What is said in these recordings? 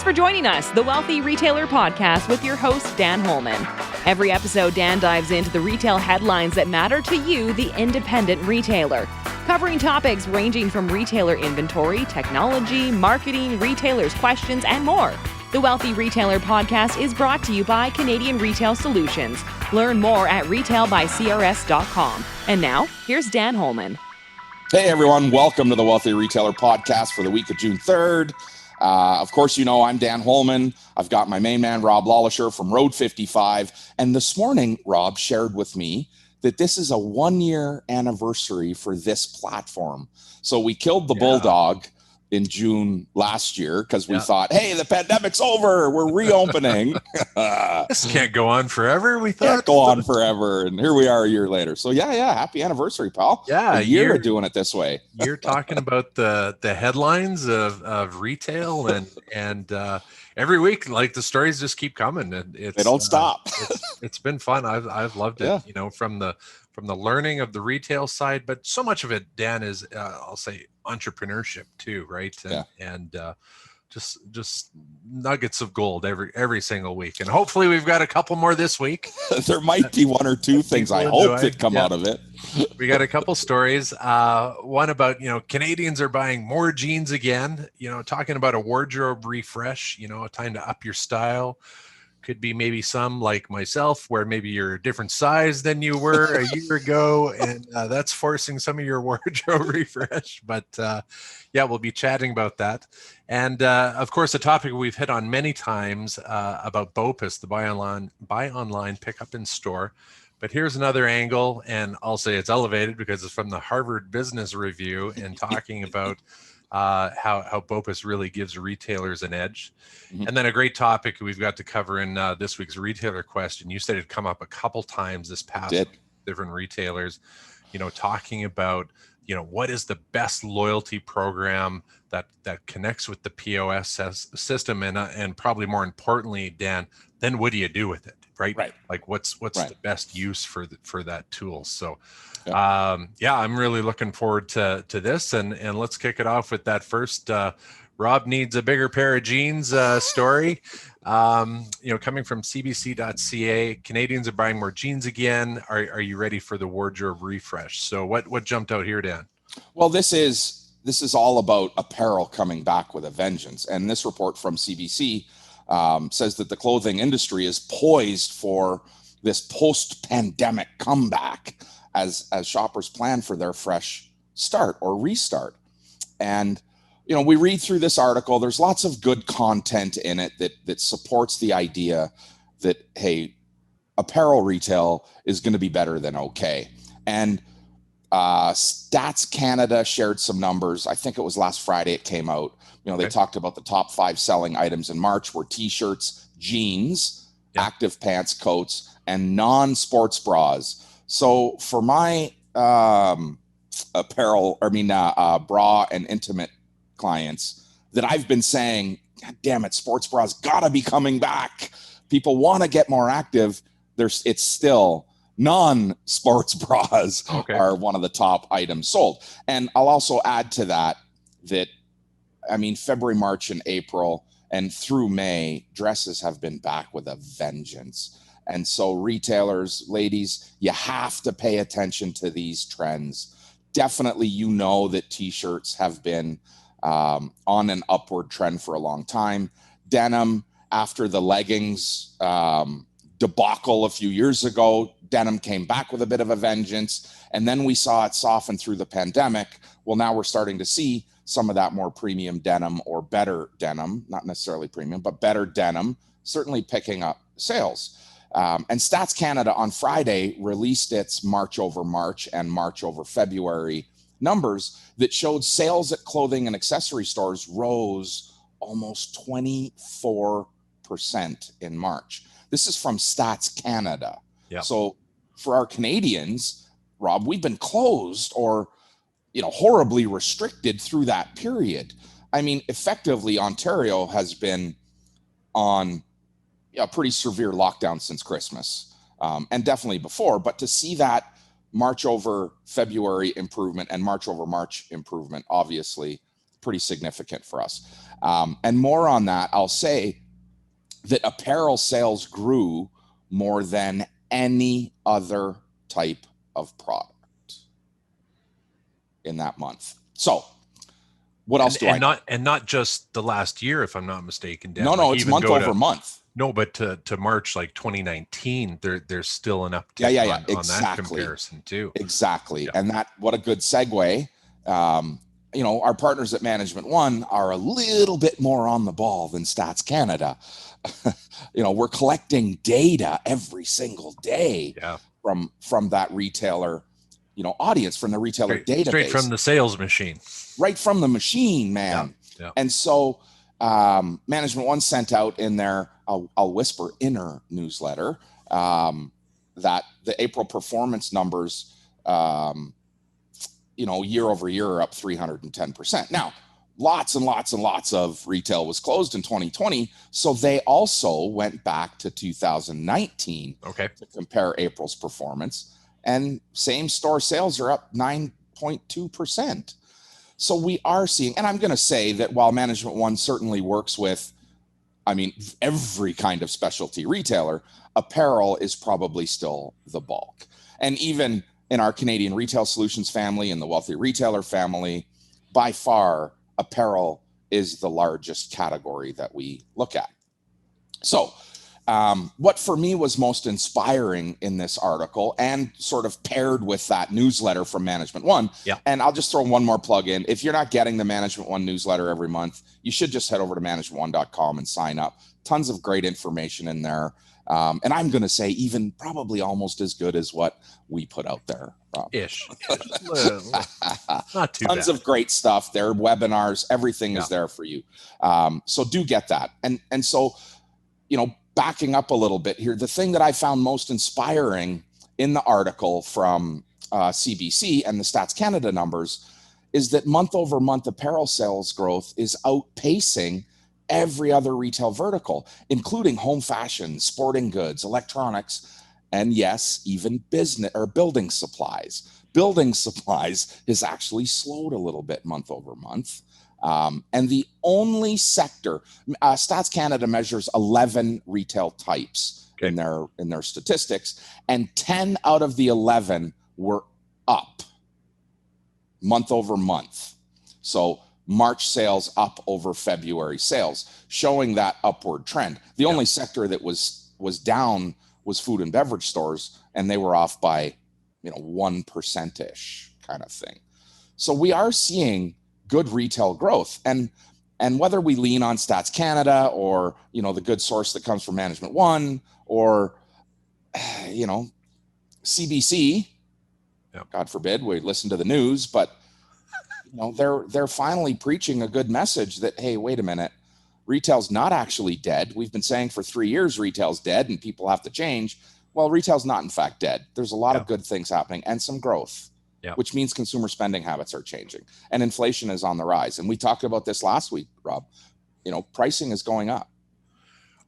for joining us, the Wealthy Retailer Podcast with your host, Dan Holman. Every episode, Dan dives into the retail headlines that matter to you, the independent retailer, covering topics ranging from retailer inventory, technology, marketing, retailers' questions, and more. The Wealthy Retailer Podcast is brought to you by Canadian Retail Solutions. Learn more at retailbycrs.com. And now, here's Dan Holman. Hey everyone, welcome to the Wealthy Retailer Podcast for the week of June 3rd. Of course, you know I'm Dan Holman. I've got my main man, Rob Lawlisher from Road 55. And this morning, Rob shared with me that this is a 1-year anniversary for this platform. So we killed the Bulldog in June last year because we thought, hey, the pandemic's over. We're reopening. This can't go on forever. We thought can't go on forever. And here we are a year later. So happy anniversary, pal. Yeah. A year of doing it this way. You're talking about the headlines of retail and every week, like the stories just keep coming. And they don't stop. It's been fun. I've loved it, from the learning of the retail side, but so much of it, Dan, is I'll say entrepreneurship too, right? And just nuggets of gold every single week. And hopefully we've got a couple more this week. There might be one or two things I hope that come out of it. We got a couple stories. One about, Canadians are buying more jeans again, talking about a wardrobe refresh, a time to up your style. Could be maybe some like myself where maybe you're a different size than you were a year ago. And that's forcing some of your wardrobe refresh. But we'll be chatting about that. And of course, a topic we've hit on many times about BOPIS, the buy online, pick up in store. But here's another angle, and I'll say it's elevated because it's from the Harvard Business Review and talking about how BOPIS really gives retailers an edge. Mm-hmm. And then a great topic we've got to cover in this week's retailer question. You said it'd come up a couple times this past week, different retailers, talking about, what is the best loyalty program that connects with the POS system, and probably more importantly, Dan, then what do you do with it, right? Like what's the best use for that tool? So I'm really looking forward to this, and let's kick it off with that first Rob needs a bigger pair of jeans story. Coming from cbc.ca, Canadians are buying more jeans again. Are you ready for the wardrobe refresh? So what jumped out here, Dan? Well, this is all about apparel coming back with a vengeance. And this report from CBC says that the clothing industry is poised for this post-pandemic comeback as shoppers plan for their fresh start or restart. And we read through this article. There's lots of good content in it that supports the idea that, hey, apparel retail is going to be better than okay. And Stats Canada shared some numbers. I think it was last Friday it came out. They talked about the top 5 selling items in March were t-shirts, jeans, active pants, coats, and non-sports bras. So for my bra and intimate clients that I've been saying, God damn it, sports bras gotta be coming back. People want to get more active. It's still non-sports bras are one of the top items sold. And I'll also add to that February, March, and April, and through May, dresses have been back with a vengeance. And so retailers, ladies, you have to pay attention to these trends. Definitely, that t-shirts have been on an upward trend for a long time. Denim, after the leggings debacle a few years ago, denim came back with a bit of a vengeance. And then we saw it soften through the pandemic. Well, now we're starting to see some of that more premium denim or better denim, not necessarily premium, but better denim, certainly picking up sales. And Stats Canada on Friday released its March over March and March over February numbers that showed sales at clothing and accessory stores rose almost 24% in March. This is from Stats Canada. Yeah. So for our Canadians, Rob, we've been closed or horribly restricted through that period. Effectively, Ontario has been on a pretty severe lockdown since Christmas, and definitely before. But to see that March over February improvement and March over March improvement, obviously pretty significant for us. And more on that, I'll say that apparel sales grew more than any other type of product in that month. So what else and not just the last year, if I'm not mistaken, Dan. No, it's month over month. No, but to March like 2019, there's still an uptick on that comparison too. Exactly. Yeah. And what a good segue. Our partners at Management One are a little bit more on the ball than Stats Canada. We're collecting data every single day from that retailer, audience, from the retailer database. Straight from the sales machine. Right from the machine, man. Yeah. And so Management One sent out in their, I'll whisper, inner newsletter that the April performance numbers, year over year are up 310%. Now, lots and lots and lots of retail was closed in 2020. So they also went back to 2019 to compare April's performance. And same store sales are up 9.2%. So we are seeing, and I'm going to say that while Management One certainly works with, every kind of specialty retailer, apparel is probably still the bulk. And even in our Canadian Retail Solutions family and the Wealthy Retailer family, by far, apparel is the largest category that we look at. So what for me was most inspiring in this article, and sort of paired with that newsletter from Management One, and I'll just throw one more plug in. If you're not getting the Management One newsletter every month, you should just head over to managementone.com and sign up. Tons of great information in there. And I'm going to say even probably almost as good as what we put out there. Ish. Not too Tons bad. of great stuff. Their webinars, everything is there for you. So do get that. And so, backing up a little bit here, the thing that I found most inspiring in the article from CBC and the Stats Canada numbers is that month over month apparel sales growth is outpacing every other retail vertical, including home fashion, sporting goods, electronics, and yes, even business or building supplies. Building supplies has actually slowed a little bit month over month. And the only sector, Stats Canada measures 11 retail types in their statistics, and 10 out of the 11 were up month over month. So March sales up over February sales, showing that upward trend. The only sector that was down was food and beverage stores, and they were off by 1%-ish kind of thing. So we are seeing good retail growth, and whether we lean on Stats Canada or the good source that comes from Management One or CBC, God forbid we listen to the news, but they're finally preaching a good message that, hey, wait a minute, retail's not actually dead. We've been saying for 3 years retail's dead and people have to change. Well, retail's not in fact dead. There's a lot of good things happening and some growth, which means consumer spending habits are changing and inflation is on the rise. And we talked about this last week, Rob. Pricing is going up.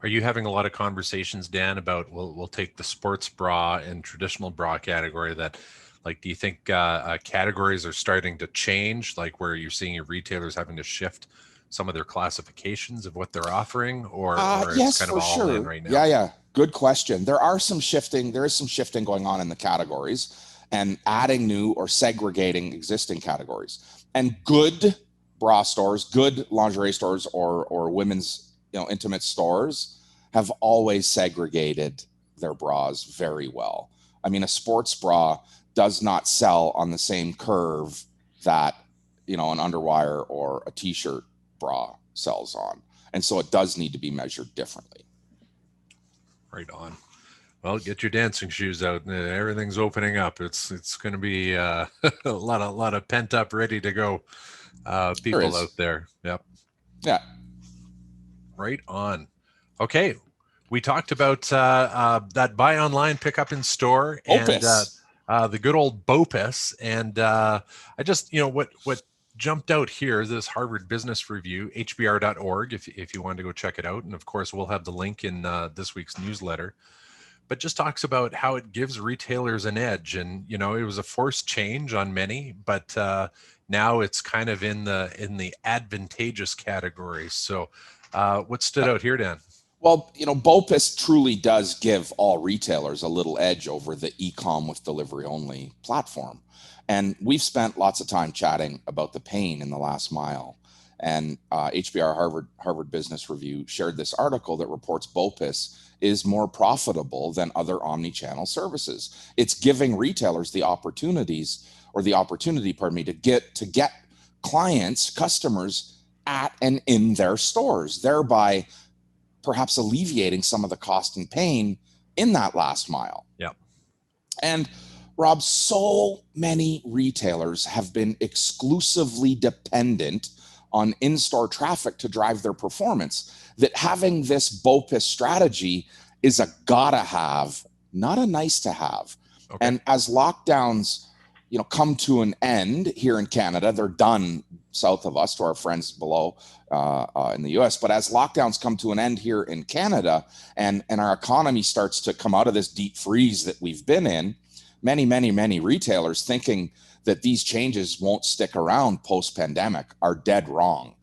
Are you having a lot of conversations, Dan, about we'll take the sports bra and traditional bra category that, do you think categories are starting to change, like where you're seeing your retailers having to shift some of their classifications of what they're offering, or yes, it's kind of all in right now? Yeah. Good question. There is some shifting going on in the categories and adding new or segregating existing categories. And good bra stores, good lingerie stores or women's intimate stores have always segregated their bras very well. A sports bra does not sell on the same curve that an underwire or a t-shirt bra sells on, and so it does need to be measured differently. Right on. Well, get your dancing shoes out. Everything's opening up. It's going to be a lot of pent up, ready to go people out there. Yep. Yeah. Right on. Okay, we talked about that buy online, pick up in store, Opus. and the good old BOPUS. And I just what jumped out here is this Harvard Business Review, hbr.org, if you wanted to go check it out. And of course, we'll have the link in this week's newsletter. but just talks about how it gives retailers an edge. And, you know, it was a forced change on many, but now it's kind of in the advantageous category. So what stood out here, Dan? Well, you know, BOPIS truly does give all retailers a little edge over the e-com with delivery only platform. And we've spent lots of time chatting about the pain in the last mile. And HBR Harvard Business Review shared this article that reports BOPIS is more profitable than other omni-channel services. It's giving retailers the opportunity, pardon me, to get customers at and in their stores, thereby perhaps alleviating some of the cost and pain in that last mile. Yeah. And Rob, so many retailers have been exclusively dependent on in-store traffic to drive their performance that having this BOPIS strategy is a gotta have, not a nice to have. Okay. And as lockdowns, you know, come to an end here in Canada, they're done south of us to our friends below in the US. But as lockdowns come to an end here in Canada and our economy starts to come out of this deep freeze that we've been in, many retailers thinking that these changes won't stick around post-pandemic are dead wrong.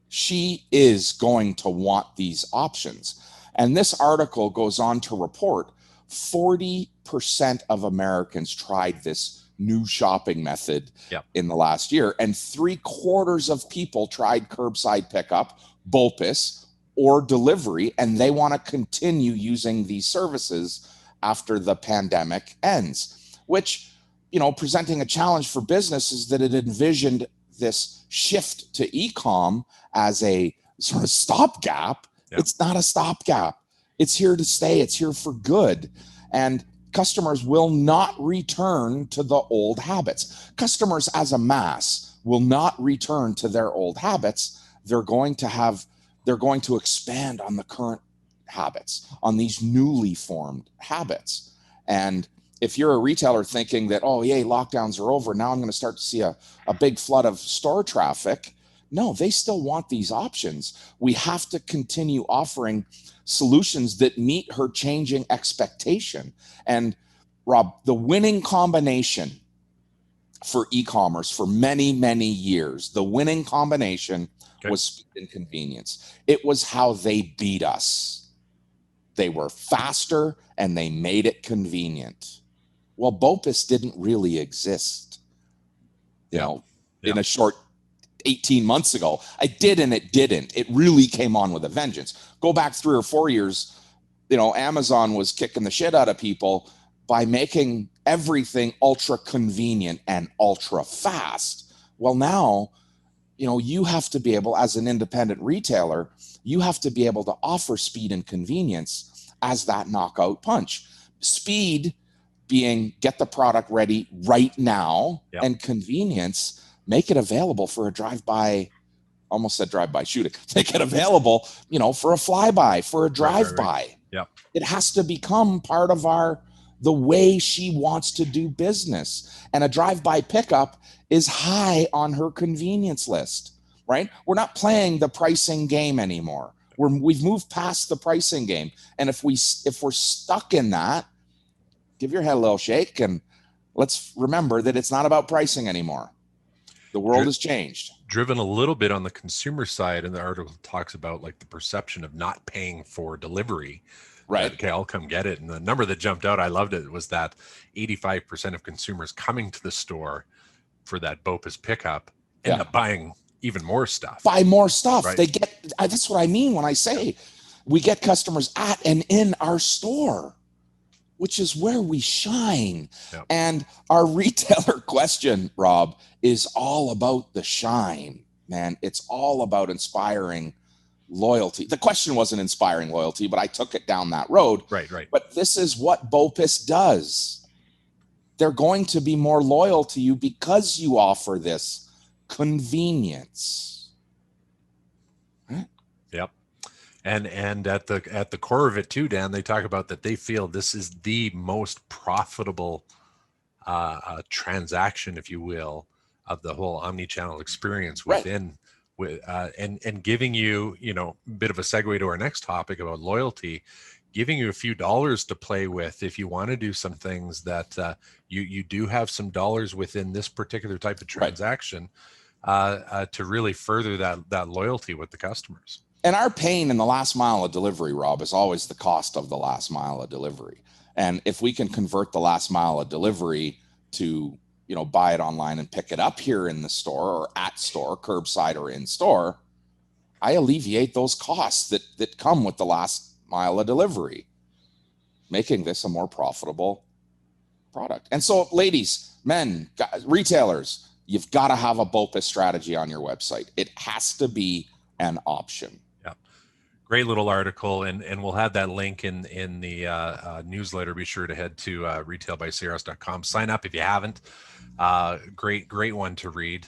She is going to want these options. And this article goes on to report 40% of Americans tried this new shopping method in the last year, and 3/4 of people tried curbside pickup, BOPIS, or delivery, and they want to continue using these services after the pandemic ends, which, you know, presenting a challenge for businesses that it envisioned this shift to e-com as a sort of stopgap. It's not a stopgap. It's here to stay. It's here for good. And customers will not return to the old habits. Customers as a mass will not return to their old habits. They're going to expand on the current habits, on these newly formed habits. And if you're a retailer thinking that, oh, yay, lockdowns are over, now I'm going to start to see a big flood of store traffic. No, they still want these options. We have to continue offering solutions that meet her changing expectation. And Rob, the winning combination for e-commerce for many years, the winning combination was speed and convenience. It was how they beat us. They were faster and they made it convenient. Well, BOPIS didn't really exist, you know, in a short 18 months ago. It did and it didn't. It really came on with a vengeance. Go back 3 or 4 years, you know, Amazon was kicking the shit out of people by making everything ultra convenient and ultra fast. Well, now, you know, you have to be able, as an independent retailer, you have to be able to offer speed and convenience as that knockout punch. Speed being get the product ready right now, and convenience, make it available for a drive-by, almost said drive-by shooting, make it available, you know, for a flyby, for a drive-by. Right. Yeah. It has to become part of the way she wants to do business. And a drive-by pickup is high on her convenience list, right? We're not playing the pricing game anymore. We've moved past the pricing game. And if we're stuck in that, give your head a little shake and let's remember that it's not about pricing anymore. The world has changed. Driven a little bit on the consumer side, and the article talks about like the perception of not paying for delivery. Right. Okay, I'll come get it. And the number that jumped out, I loved it, was that 85% of consumers coming to the store for that BOPIS pickup end up buying even more stuff. Buy more stuff. Right. They get, that's what I mean when I say we get customers at and in our store, which is where we shine. Yep. And our retailer question, Rob, is all about the shine, man. It's all about inspiring loyalty. The question wasn't inspiring loyalty, but I took it down that road. Right. But this is what BOPIS does. They're going to be more loyal to you because you offer this convenience. Right? Yep. And at the core of it too, Dan, they talk about that they feel this is the most profitable transaction, if you will, of the whole omni-channel experience within and giving you, you know, a bit of a segue to our next topic about loyalty. giving you a few dollars to play with if you want to do some things that you do have some dollars within this particular type of transaction to really further that loyalty with the customers. And our pain in the last mile of delivery, Rob, is always the cost of the last mile of delivery. And if we can convert the last mile of delivery to, buy it online and pick it up here in the store or at store, curbside or in store, I alleviate those costs that come with the last mile of delivery, making this a more profitable product. And so, ladies, men, retailers, you've got to have a BOPIS strategy on your website. It has to be an option. Great little article, and we'll have that link in the newsletter. Be sure to head to retailbycrs.com. Sign up if you haven't. Great one to read.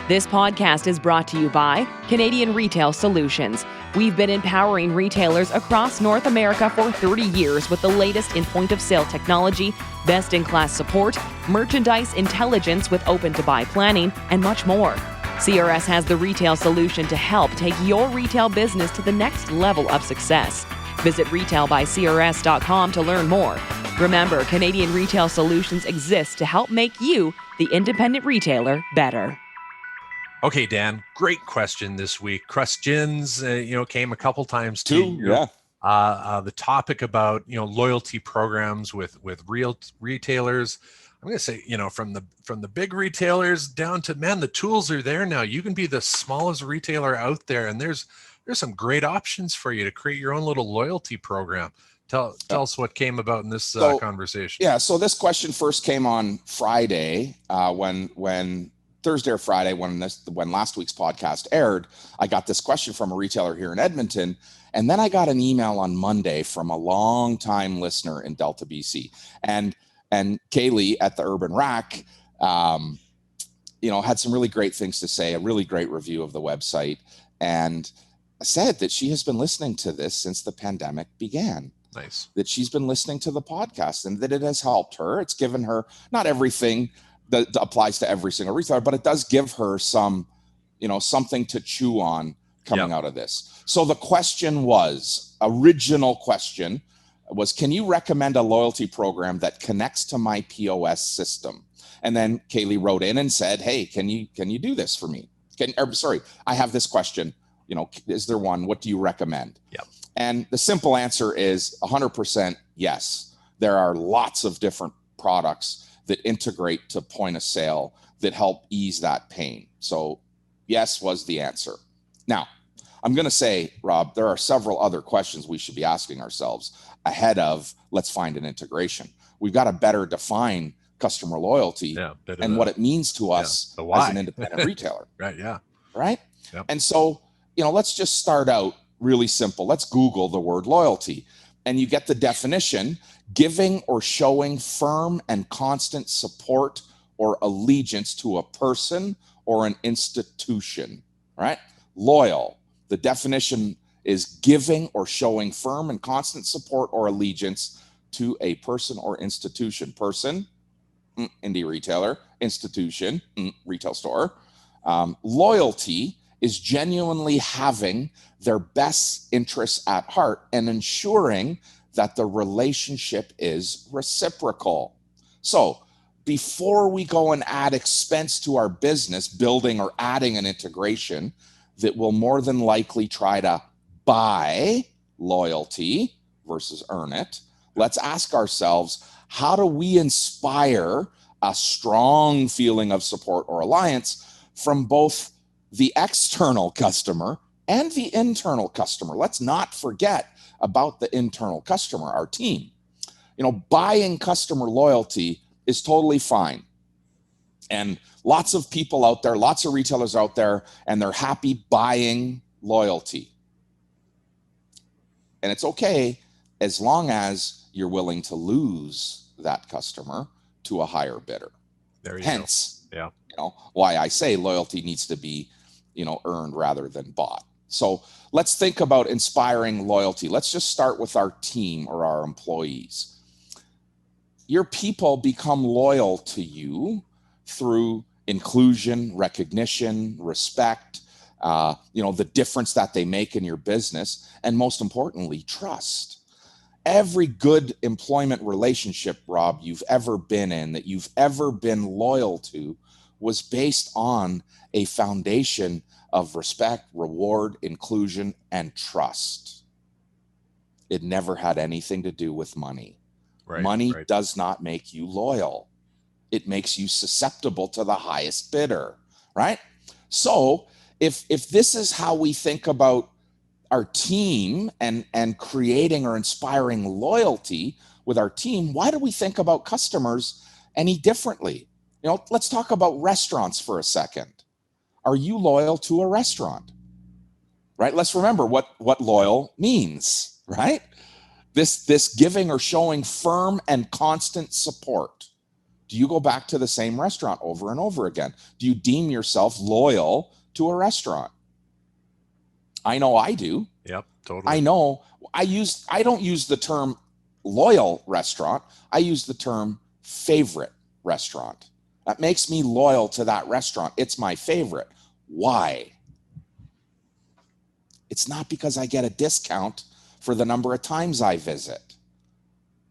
This podcast is brought to you by Canadian Retail Solutions. We've been empowering retailers across North America for 30 years with the latest in point-of-sale technology, best-in-class support, merchandise intelligence with open-to-buy planning, and much more. CRS has the retail solution to help take your retail business to the next level of success. Visit retailbycrs.com to learn more. Remember, Canadian Retail Solutions exists to help make you, the independent retailer, better. Okay, Dan, great question this week. Questions, came a couple times too. Yeah. The topic about, loyalty programs with real retailers. I'm going to say, from the big retailers down to, man, the tools are there now. You can be the smallest retailer out there, and there's some great options for you to create your own little loyalty program. Tell us what came about in this conversation. Yeah, so this question first came on Friday when Thursday or Friday when last week's podcast aired. I got this question from a retailer here in Edmonton, and then I got an email on Monday from a long-time listener in Delta, BC, and Kaylee at the Urban Rack, had some really great things to say, a really great review of the website, and said that she has been listening to this since the pandemic began. Nice. That she's been listening to the podcast and that it has helped her. It's given her not everything that applies to every single retailer, but it does give her some, something to chew on coming out of this. So the original question was, can you recommend a loyalty program that connects to my POS system? And then Kaylee wrote in and said, hey, can you do this for me? I have this question. Is there one? What do you recommend? Yeah. And the simple answer is 100% yes. There are lots of different products that integrate to point of sale that help ease that pain. So yes was the answer. Now, I'm going to say, Rob, there are several other questions we should be asking ourselves ahead of let's find an integration. We've got to better define customer loyalty and what it means to us as an independent retailer. Right. Yeah. Right. Yep. And so, let's just start out really simple. Let's Google the word loyalty and you get the definition: giving or showing firm and constant support or allegiance to a person or an institution, right? Loyal. The definition is giving or showing firm and constant support or allegiance to a person or institution. Person, indie retailer. Institution, retail store. Loyalty is genuinely having their best interests at heart and ensuring that the relationship is reciprocal. So before we go and add expense to our business, building or adding an integration that will more than likely try to buy loyalty versus earn it, let's ask ourselves, how do we inspire a strong feeling of support or alliance from both the external customer and the internal customer? Let's not forget about the internal customer, our team. Buying customer loyalty is totally fine. And lots of people out there, lots of retailers out there, and they're happy buying loyalty. And it's okay as long as you're willing to lose that customer to a higher bidder. There you Hence, go. Why I say loyalty needs to be, earned rather than bought. So let's think about inspiring loyalty. Let's just start with our team or our employees. Your people become loyal to you through inclusion, recognition, respect, the difference that they make in your business, and most importantly, trust. Every good employment relationship, Rob, you've ever been in, that you've ever been loyal to, was based on a foundation of respect, reward, inclusion, and trust. It never had anything to do with money. Money does not make you loyal. It makes you susceptible to the highest bidder, right? So if this is how we think about our team and creating or inspiring loyalty with our team, why do we think about customers any differently? Let's talk about restaurants for a second. Are you loyal to a restaurant? Right? Let's remember what loyal means, right? This giving or showing firm and constant support. Do you go back to the same restaurant over and over again? Do you deem yourself loyal to a restaurant? I know I do. Yep, totally. I know I don't use the term loyal restaurant. I use the term favorite restaurant. That makes me loyal to that restaurant. It's my favorite. Why? It's not because I get a discount for the number of times I visit.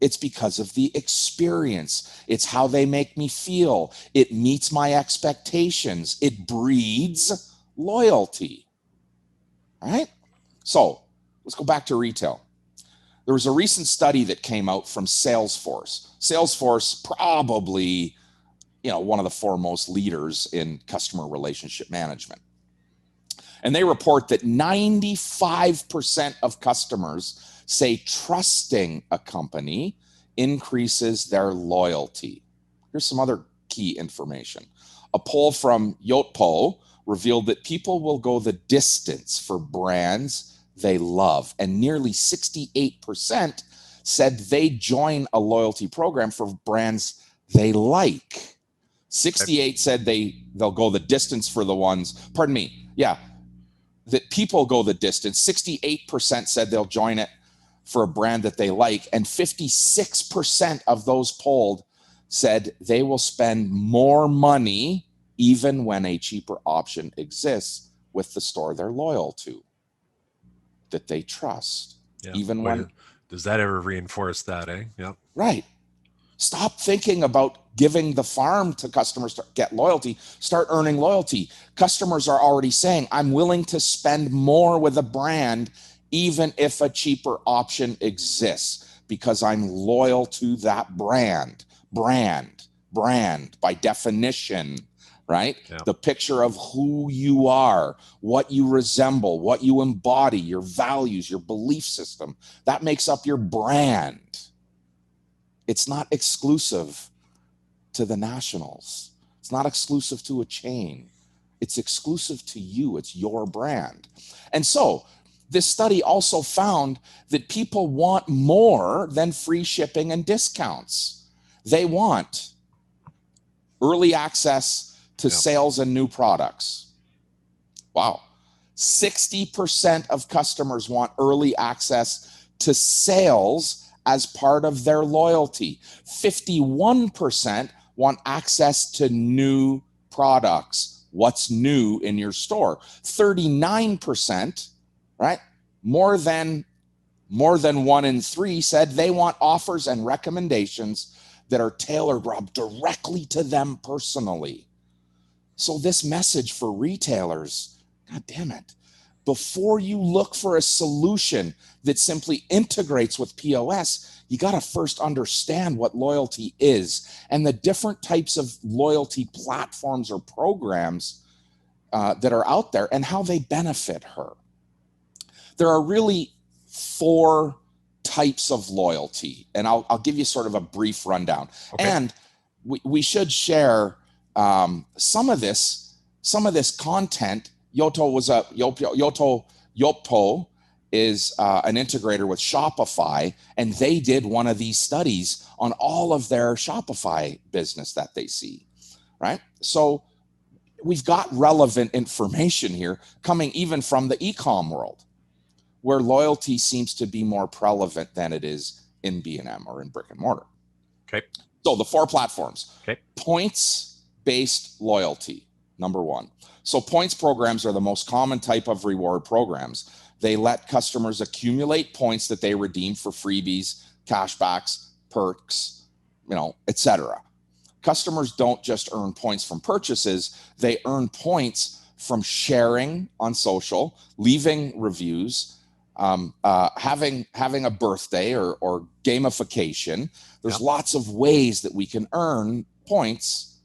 It's because of the experience. It's how they make me feel. It meets my expectations. It breeds loyalty. All right? So let's go back to retail. There was a recent study that came out from Salesforce. Salesforce, probably, one of the foremost leaders in customer relationship management. And they report that 95% of customers say trusting a company increases their loyalty. Here's some other key information. A poll from Yotpo revealed that people will go the distance for brands they love, and nearly 68% said they join a loyalty program for brands they like. 68 said they'll go the distance for the ones, that people go the distance. 68% said they'll join it for a brand that they like, and 56% of those polled said they will spend more money even when a cheaper option exists with the store they're loyal to, that they trust. Yeah. Even when does that ever reinforce that, eh? Yep. Right. Stop thinking about giving the farm to customers to get loyalty. Start earning loyalty. Customers are already saying, I'm willing to spend more with a brand even if a cheaper option exists, because I'm loyal to that brand. Brand by definition, right? Yeah. The picture of who you are, what you resemble, what you embody, your values, your belief system, that makes up your brand. It's not exclusive to the nationals. It's not exclusive to a chain. It's exclusive to you. It's your brand. And so this study also found that people want more than free shipping and discounts. They want early access to sales and new products. Wow. 60% of customers want early access to sales as part of their loyalty. 51% want access to new products. What's new in your store? 39%, right? More than 1 in 3 said they want offers and recommendations that are tailored, Rob, directly to them personally. So this message for retailers, God damn it, before you look for a solution that simply integrates with POS, you got to first understand what loyalty is and the different types of loyalty platforms or programs that are out there and how they benefit her. There are really 4 types of loyalty, and I'll give you sort of a brief rundown. Okay. And we should share some of this content. Yotpo is an integrator with Shopify, and they did one of these studies on all of their Shopify business that they see, right? So we've got relevant information here coming even from the e-com world, where loyalty seems to be more prevalent than it is in B&M or in brick and mortar. Okay. So the 4 platforms. Okay. Points-based loyalty. Number one. So points programs are the most common type of reward programs. They let customers accumulate points that they redeem for freebies, cashbacks, perks, etc. Customers don't just earn points from purchases, they earn points from sharing on social, leaving reviews, having a birthday or gamification. There's lots of ways that we can earn points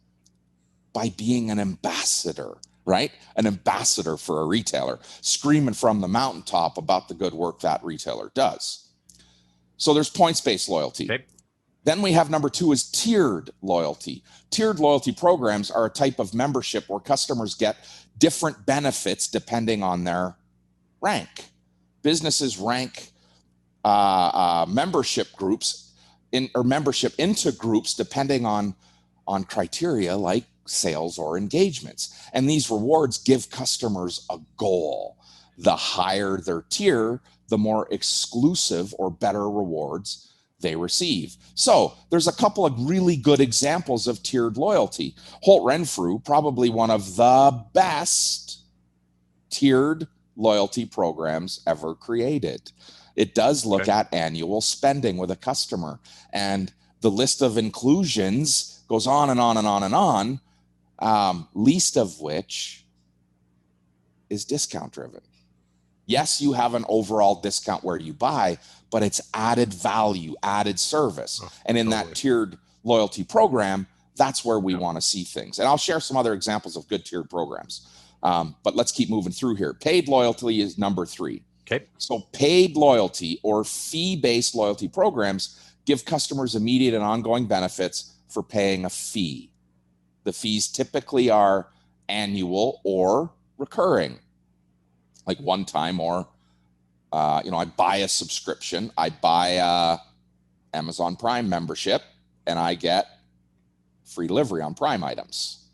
by being an ambassador, right? An ambassador for a retailer, screaming from the mountaintop about the good work that retailer does. So there's points-based loyalty. Okay. Then we have number two is tiered loyalty. Tiered loyalty programs are a type of membership where customers get different benefits depending on their rank. Businesses rank membership groups or membership into groups depending on criteria like sales or engagements. And these rewards give customers a goal. The higher their tier, the more exclusive or better rewards they receive. So there's a couple of really good examples of tiered loyalty. Holt Renfrew, probably one of the best tiered loyalty programs ever created. It does look at annual spending with a customer, and the list of inclusions goes on and on and on and on, least of which is discount driven. Yes, you have an overall discount where you buy, but it's added value, added service. And in that tiered loyalty program, that's where we want to see things. And I'll share some other examples of good tiered programs. But let's keep moving through here. Paid loyalty is number three. Okay. So paid loyalty or fee-based loyalty programs give customers immediate and ongoing benefits for paying a fee. The fees typically are annual or recurring, like one time or, I buy a subscription, I buy a Amazon Prime membership, and I get free delivery on Prime items,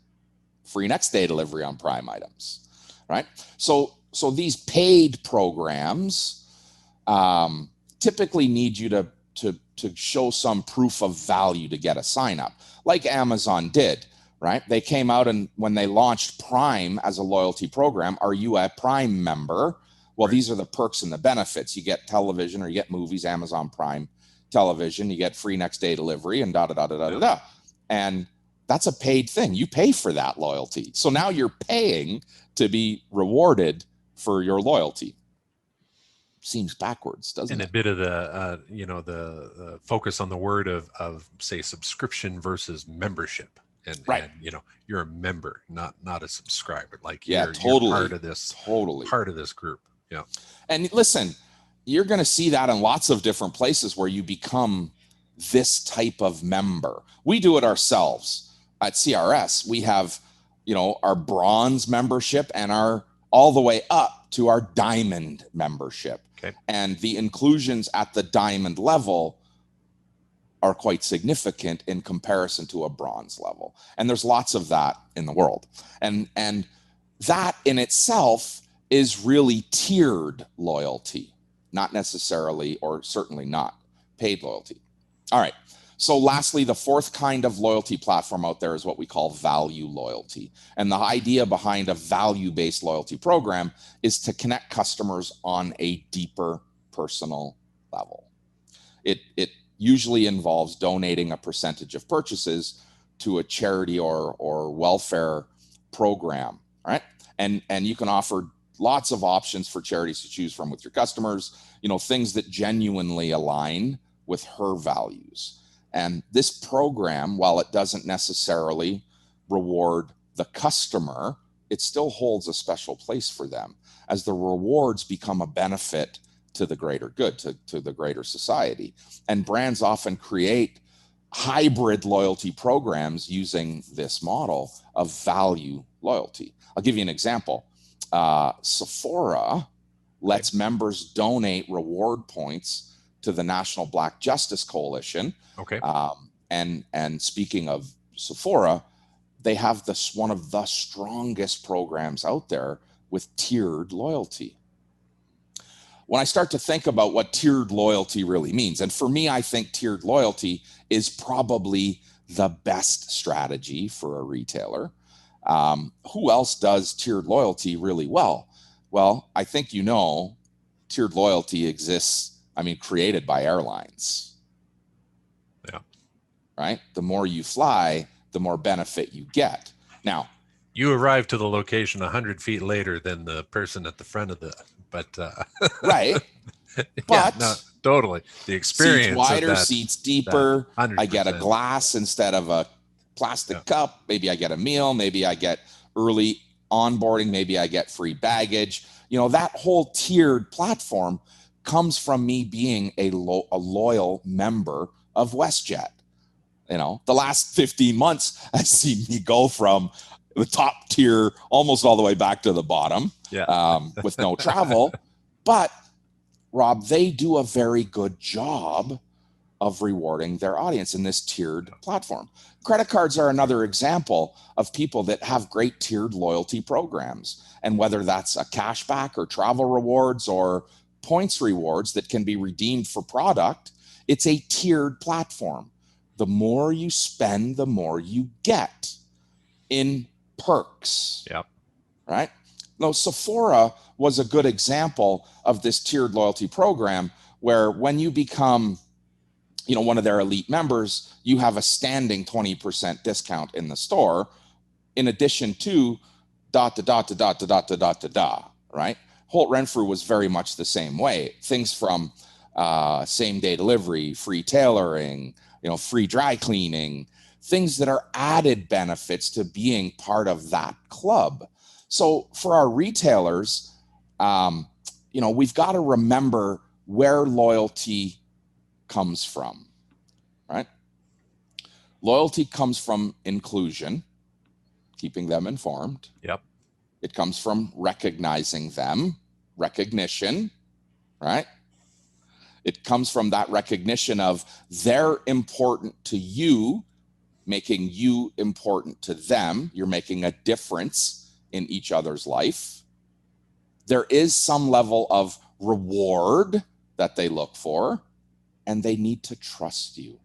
free next day delivery on Prime items, right? So these paid programs typically need you to show some proof of value to get a sign up, like Amazon did, right? They came out and when they launched Prime as a loyalty program, are you a Prime member? Well, these are the perks and the benefits. You get television or you get movies, Amazon Prime television, you get free next day delivery and da-da-da-da-da-da. And that's a paid thing. You pay for that loyalty. So now you're paying to be rewarded for your loyalty. Seems backwards, doesn't it? And a bit of the, the focus on the word of say subscription versus membership. And you're a member, not a subscriber. Like you're part of this, part of this group. Yeah. And listen, you're going to see that in lots of different places where you become this type of member. We do it ourselves at CRS. We have, our bronze membership and our all the way up to our diamond membership. Okay. And the inclusions at the diamond level are quite significant in comparison to a bronze level. And there's lots of that in the world. And that in itself is really tiered loyalty, not necessarily or certainly not paid loyalty. All right. So lastly, the fourth kind of loyalty platform out there is what we call value loyalty. And the idea behind a value-based loyalty program is to connect customers on a deeper personal level. It usually involves donating a percentage of purchases to a charity or welfare program, right? And you can offer lots of options for charities to choose from with your customers, things that genuinely align with her values. And this program, while it doesn't necessarily reward the customer, it still holds a special place for them as the rewards become a benefit to the greater good, to the greater society. And brands often create hybrid loyalty programs using this model of value loyalty. I'll give you an example. Sephora lets members donate reward points to the National Black Justice Coalition. Okay. And speaking of Sephora, they have one of the strongest programs out there with tiered loyalty. When I start to think about what tiered loyalty really means, and for me, I think tiered loyalty is probably the best strategy for a retailer. Who else does tiered loyalty really well? Well, I think tiered loyalty exists, created by airlines. Yeah. Right? The more you fly, the more benefit you get. Now, you arrive to the location 100 feet later than the person at the front of right. But no, totally. The experience seats wider, of that, seats deeper. 100%. I get a glass instead of a plastic cup. Maybe I get a meal. Maybe I get early onboarding. Maybe I get free baggage. That whole tiered platform comes from me being a loyal member of WestJet. The last 15 months has seen me go from the top tier almost all the way back to the bottom with no travel. But Rob, they do a very good job of rewarding their audience in this tiered platform. Credit cards are another example of people that have great tiered loyalty programs. And whether that's a cashback or travel rewards or points rewards that can be redeemed for product, it's a tiered platform. The more you spend, the more you get in perks. Yep. Right? Now, Sephora was a good example of this tiered loyalty program where when you become, one of their elite members, you have a standing 20% discount in the store, in addition to ... right? Holt Renfrew was very much the same way. Things from same day delivery, free tailoring, free dry cleaning, things that are added benefits to being part of that club. So for our retailers, we've got to remember where loyalty comes from, right? Loyalty comes from inclusion, keeping them informed. Yep. It comes from recognizing them, recognition, right? It comes from that recognition of they're important to you, making you important to them. You're making a difference in each other's life. There is some level of reward that they look for, and they need to trust you.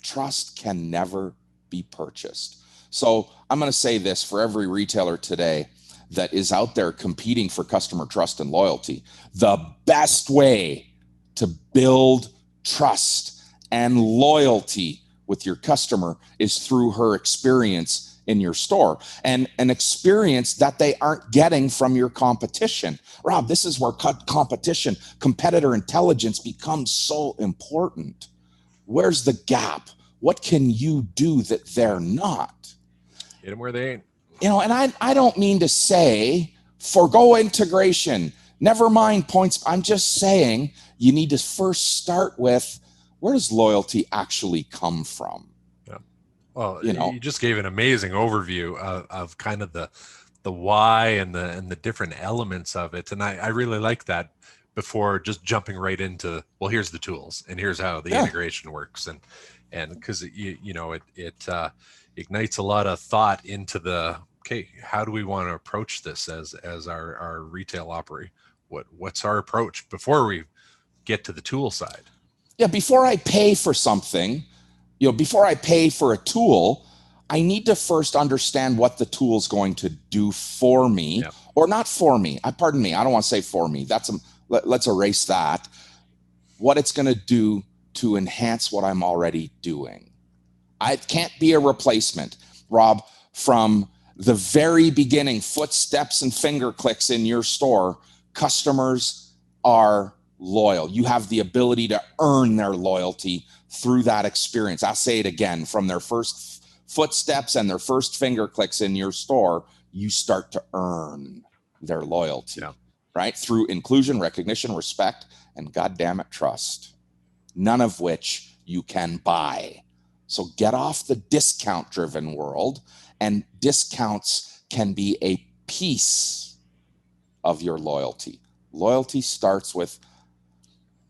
Trust can never be purchased. So I'm going to say this for every retailer today that is out there competing for customer trust and loyalty. The best way to build trust and loyalty with your customer is through her experience in your store, and an experience that they aren't getting from your competition. Rob, this is where competition, competitor intelligence becomes so important. Where's the gap? What can you do that they're not? Get them where they ain't. And I don't mean to say forgo integration, never mind points. I'm just saying you need to first start with, where does loyalty actually come from? Well, you just gave an amazing overview of kind of the why and the different elements of it, and I really like that. Before just jumping right into, well, here's the tools and here's how the integration works, and because it ignites a lot of thought into how do we want to approach this as our retail operate? What's our approach before we get to the tool side? Yeah, before I pay for something. Before I pay for a tool, I need to first understand what the tool is going to do for me, or not for me. Pardon me. I don't want to say for me. Let's erase that. What it's going to do to enhance what I'm already doing. It can't be a replacement. Rob, from the very beginning, footsteps and finger clicks in your store, customers are loyal. You have the ability to earn their loyalty through that experience. I'll say it again, from their first footsteps and their first finger clicks in your store, you start to earn their loyalty, right? Through inclusion, recognition, respect, and goddammit, trust. None of which you can buy. So get off the discount-driven world, and discounts can be a piece of your loyalty. Loyalty starts with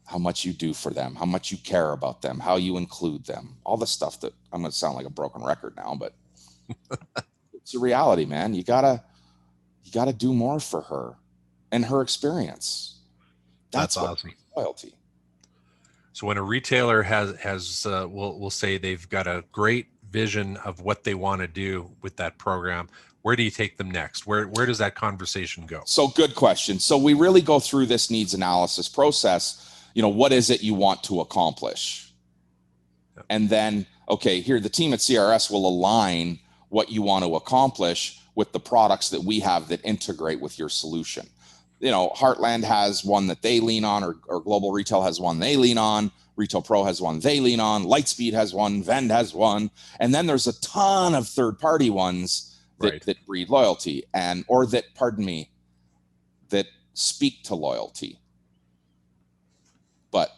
how much you do for them, how much you care about them, how you include them, all the stuff that, I'm going to sound like a broken record now, but it's a reality, man. You gotta do more for her and her experience. That's awesome. Loyalty. So when a retailer has we'll say they've got a great vision of what they want to do with that program, where do you take them next? Where does that conversation go? So good question. So we really go through this needs analysis process. What is it you want to accomplish? Yep. And then, okay, here the team at CRS will align what you want to accomplish with the products that we have that integrate with your solution. Heartland has one that they lean on, or Global Retail has one they lean on. Retail Pro has one they lean on. Lightspeed has one. Vend has one. And then there's a ton of third-party ones that breed loyalty that speak to loyalty. But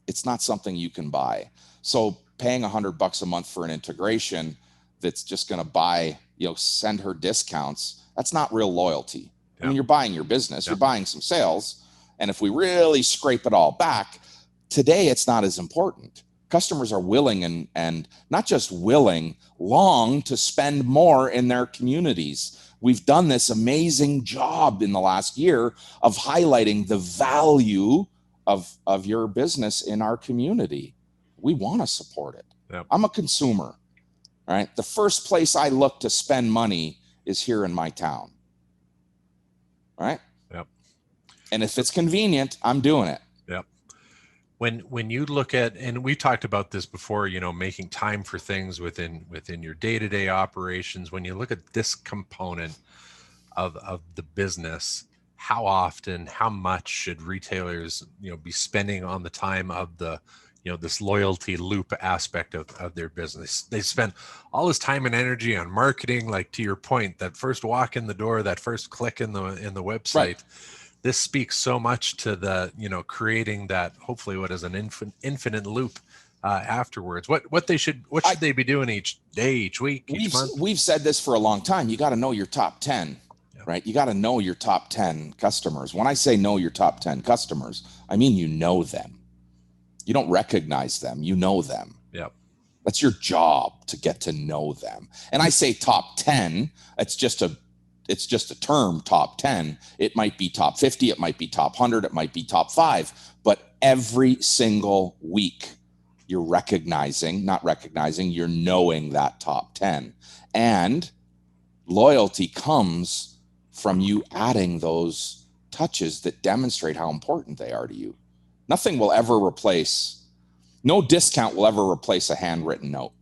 it's not something you can buy. So paying $100 a month for an integration that's just going to send her discounts, that's not real loyalty. I mean, you're buying your business, you're buying some sales. And if we really scrape it all back, today it's not as important. Customers are willing and not just willing, long to spend more in their communities. We've done this amazing job in the last year of highlighting the value of your business in our community. We want to support it. Yep. I'm a consumer, right? The first place I look to spend money is here in my town. Right? Yep. And if it's convenient, I'm doing it. Yep. When you look at, and we talked about this before, making time for things within your day-to-day operations, when you look at this component of the business, how often, how much should retailers, be spending on the time of the, this loyalty loop aspect of their business? They spend all this time and energy on marketing, like to your point, that first walk in the door, that first click in the website. Right. This speaks so much to the, creating that, hopefully what is an infinite loop afterwards. What should they be doing each day, each week, each month? We've said this for a long time. You got to know your top 10, right? You got to know your top 10 customers. When I say know your top 10 customers, I mean, you know them. You don't recognize them, you know them. Yep. That's your job, to get to know them. And I say top 10, it's just a term, top 10. It might be top 50, it might be top 100, it might be top 5, but every single week you're you're knowing that top 10. And loyalty comes from you adding those touches that demonstrate how important they are to you. Nothing will ever no discount will ever replace a handwritten note,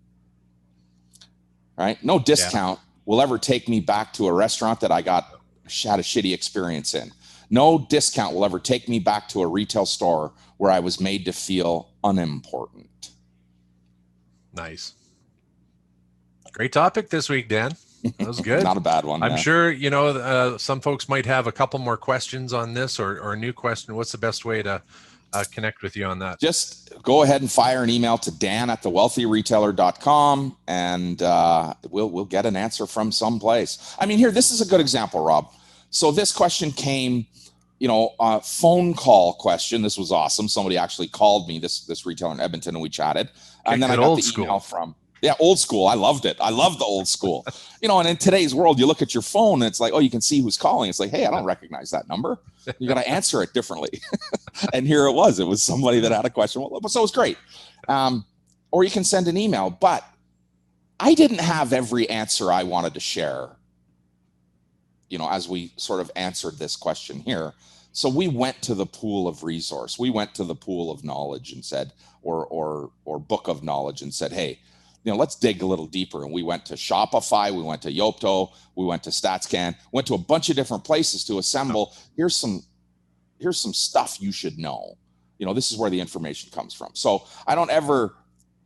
right? No discount will ever take me back to a restaurant that I had a shitty experience in. No discount will ever take me back to a retail store where I was made to feel unimportant. Nice. Great topic this week, Dan. That was good. Not a bad one. I'm sure, some folks might have a couple more questions on this or a new question. What's the best way to connect with you on that? Just go ahead and fire an email to dan@thewealthyretailer.com and we'll get an answer from someplace. I mean, this is a good example, Rob. So this question came, a phone call question. This was awesome. Somebody actually called me, this retailer in Edmonton, and we chatted. And then I got the email from, old school. I loved it. I love the old school. And in today's world, you look at your phone and it's like, oh, you can see who's calling. It's like, hey, I don't recognize that number. You got to answer it differently. And here it was. It was somebody that had a question. So it was great. Or you can send an email. But I didn't have every answer I wanted to share, as we sort of answered this question here. So we went to the pool of resource. We went to the pool of knowledge and said, or book of knowledge and said, hey, let's dig a little deeper. And we went to Shopify, we went to Yopto, we went to StatsCan, went to a bunch of different places to assemble. Here's some stuff you should know. This is where the information comes from. So I don't ever,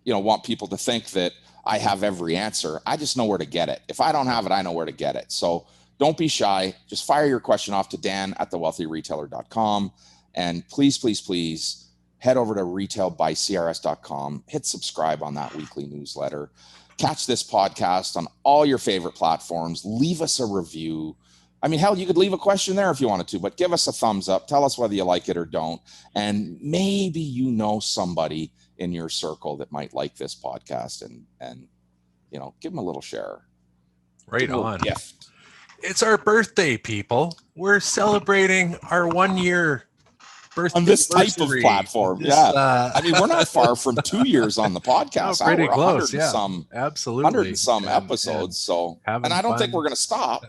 want people to think that I have every answer. I just know where to get it. If I don't have it, I know where to get it. So don't be shy. Just fire your question off to dan@thewealthyretailer.com. And please, please, please, head over to retailbycrs.com, hit subscribe on that weekly newsletter, catch this podcast on all your favorite platforms, leave us a review. I mean, hell, you could leave a question there if you wanted to, but give us a thumbs up, tell us whether you like it or don't. And maybe somebody in your circle that might like this podcast and give them a little share. Right on. Gift. It's our birthday, people. We're celebrating our 1 year on this type of platform. This, yeah. I mean, we're not far from 2 years on the podcast. Oh, pretty close. Yeah. Absolutely. 100 and some episodes. And I don't think we're going to stop.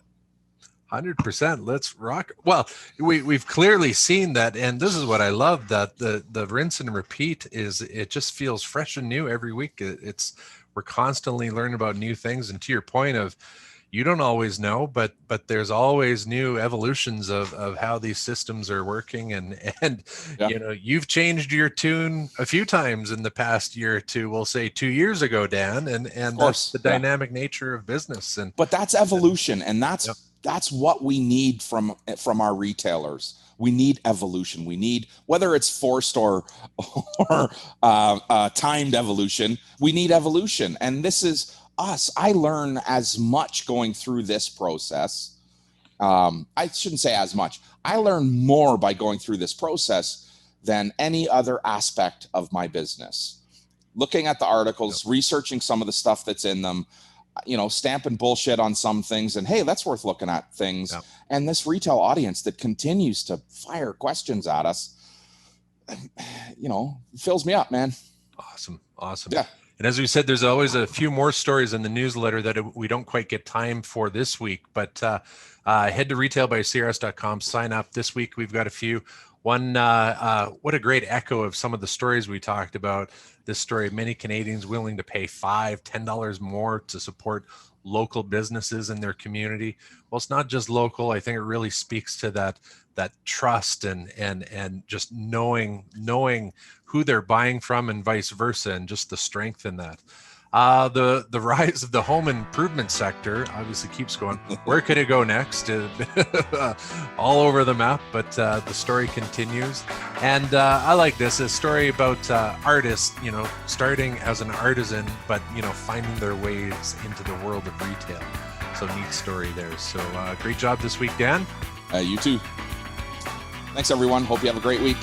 100%. Let's rock. Well, we've clearly seen that. And this is what I love, that the rinse and repeat it just feels fresh and new every week. We're constantly learning about new things. And to your point of, you don't always know, but there's always new evolutions of how these systems are working. And you've changed your tune a few times in the past year or two, we'll say 2 years ago, Dan, and that's the dynamic nature of business. But that's evolution. And that's what we need from our retailers. We need evolution. We need, whether it's forced or timed evolution, we need evolution. And this is us. I learn as much going through this process. I shouldn't say as much. I learn more by going through this process than any other aspect of my business. Looking at the articles, researching some of the stuff that's in them, stamping bullshit on some things, and hey, that's worth looking at things. Yeah. And this retail audience that continues to fire questions at us, fills me up, man. Awesome. Yeah. And as we said, there's always a few more stories in the newsletter that we don't quite get time for this week, but head to retailbycrs.com, sign up. This week, we've got a few. One, what a great echo of some of the stories we talked about. This story, many Canadians willing to pay $5, $10 more to support local businesses in their community. Well, it's not just local. I think it really speaks to that trust and just knowing who they're buying from and vice versa, and just the strength in that. The rise of the home improvement sector obviously keeps going. Where could it go next? All over the map, but the story continues. And I like this, a story about artists, starting as an artisan, but, finding their ways into the world of retail. So neat story there. So great job this week, Dan. You too. Thanks, everyone. Hope you have a great week.